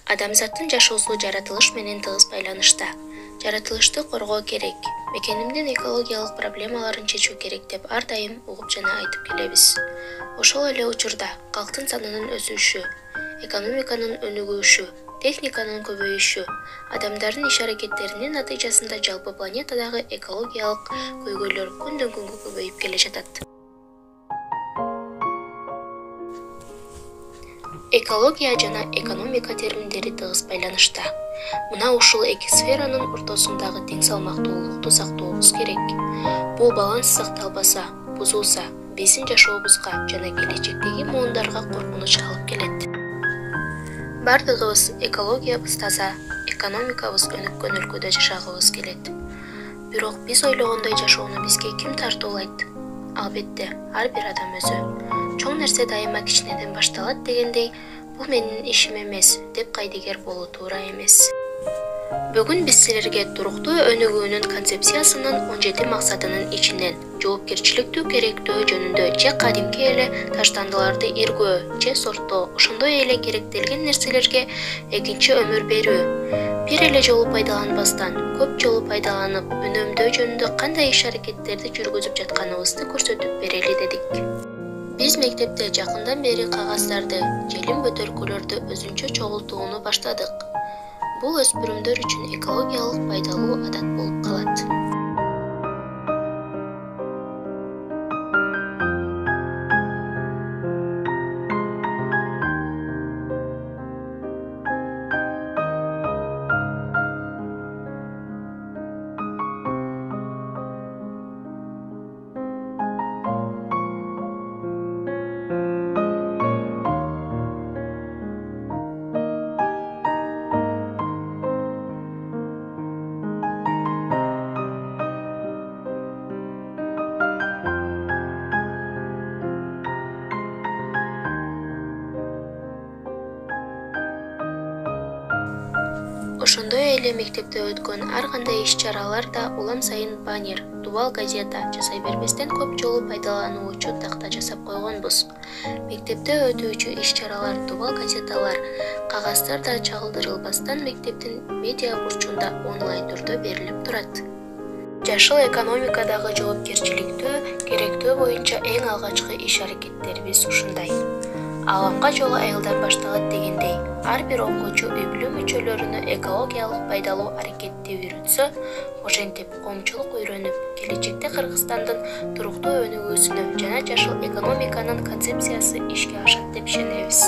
Адамзаттын жашоосу жаратылыш менен тыгыз байланышта. Жаратылышты коргоо керек, мекенимдин экологиялык проблемаларын чечүү керек деп ар дайым угуп жана айтып келебиз. Ошол эле учурда калктын санынын өсүшү, экономиканын өнүгүшү, техниканын көбөйүшү, адамдардын иш-аракеттеринин натыйжасында жалпы планетадагы экологиялык көйгөйлөр күндөн күнгө көбөйүп келе жатат. Экология жана экономика терминдери тыгыз байланышта. Мына ушул эки сферанын ортосундагы тең салмактуулукту сактообуз керек. Бул баланс сакталбаса, бузулса, биздин жашообузга жана келечектеги муундарга коркунуч алып келет. Бардыгыбыз экологиябыз таза, экономикабыз өнүккөн өлкөдө жашагыбыз келет. Бирок биз ойлогондой жашоону бизге ким тартуулайт? Албетте, ар бир адам өзү. Чоң нерсе дайыма кичинеден башталат дегендей, бул менин ишим эмес деп кайдыгер болуу туура эмес. Бүгүн биз силерге туруктуу өнүгүүнүн концепциясынын 17 максатынын ичинен жоопкерчиликтүү керектөө жөнүндө же кадимки эле таштандыларды иргөө же сорттоо, ошондой эле керектелген нерселерге экинчи өмүр берүү, бир эле жолу пайдаланбастан көп жолу пайдаланып үнөмдөө жөнүндө кандай иш-аракеттерди жүргүзүп жатканыбызды көрсөтүп берели дедик. Биз мектепте жакындан бери кагаздарды, желим бөтөлкөлөрдү өзүнчө чогултууну баштадык. Бул өспүрүмдөр үчүн экологиялык пайдалуу адат болуп калат. Ошондой эле мектепте өткөн ар кандай иш-чаралар да улам сайын баннер, дубал газета жасай бербестен көп жолу пайдалануучу такта жасап койгонбуз. Мектепте өтүүчү иш-чаралар, дубал газеталар, кагаздар да чагылдырылбастан мектептин медиа бурчунда онлайн түрдө берилип турат. Жашыл экономикадагы жоопкерчиликтүү керектөө боюнча эң алгачкы иш-аракеттерибиз ушундай. Аламга жолу айылдан башталат дегендей, ар бир окуучу үй-бүлө мүчөлөрүнө экологиялык пайдалуу аракетти үйрөтсө, ошентип коомчулук үйрөнүп, келечекте Кыргызстандын туруктуу өнүгүүсүнө жана жашыл экономиканын концепциясы ишке ашат деп ишенебиз.